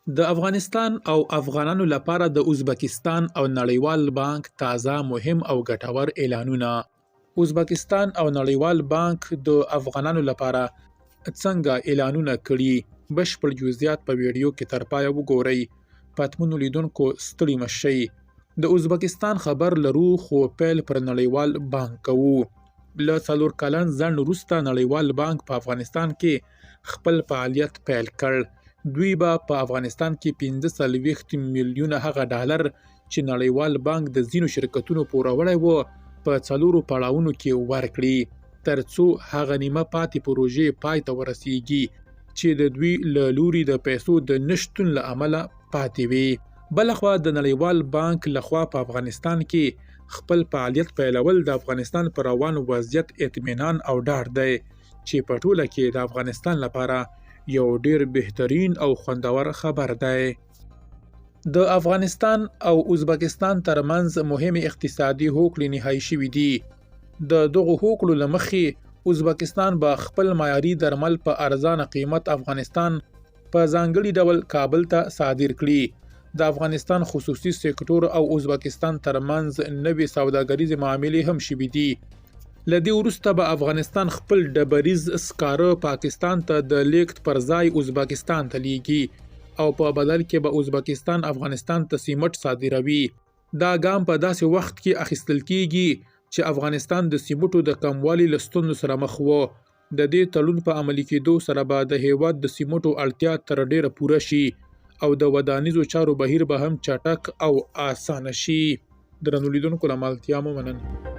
د افغانستان او افغانانو لپاره د ازبکستان او نړیوال بانک تازه مهم او ګټور اعلانونه. ازبکستان او نړیوال بانک د افغانانو لپاره څنګه اعلانونه کړي؟ بشپړ جزئیات په ویډیو کې تر پایه وګورئ. پاتمنو لیدونکو ستړي مه شئ. د ازبکستان خبر لرو خو پیل پر نړیوال بانک کوو. له 4 کلن ځنډ وروسته نړیوال بانک په افغانستان کې خپل فعالیت پیل کړ. دوی به په افغانستان کې 45 میلیونه هغه ډالر چې نړیوال بانک د ځینو شرکتونو پوروړی و په 4 پړاوونو کې ورکړي ترڅو هغه نیمه پاتې پروژې پای ته ورسیږي چې د دوی له لوري د پیسو د نشتون له امله پاتې وي. بلخوا د نړیوال بانک لخوا په افغانستان کې خپل فعالیت پیلول د افغانستان پر روان وضعیت اطمینان او ډاډ دی چې په ټوله کې د افغانستان لپاره یو ډیر بهترین او خوندور خبر دی. د افغانستان او ازبکستان ترمنځ مهم اقتصادي هوکړې نهایی شوي دي. د دغو هوکړو له مخې ازبکستان به خپل معیاري درمل په ارزانه قیمت افغانستان په ځانګړي ډول کابل ته صادر کړي. د افغانستان خصوصي سکتور او ازبکستان ترمنځ نوې سوداګریزې معاملې هم شوي دي. له دې وروسته به افغانستان خپل ډبریز سکاره پاکستان ته د لیږد پر ځای ازبکستان ته لیږي او په بدل کې به ازبکستان افغانستان ته سیمټ صادروي. دا ګام په داسې وخت کې اخیستل کیږي چې افغانستان د سیمټو د کموالي له ستونزو سره مخ و. د دې تړون په عملي کېدو سره به د هیواد د سیمټو اړتیا تر ډیره پوره شي او د ودانیزو چارو بهیر به هم چټک او اسانه شي. درنو لیدونکو له ملتیا مو مننه.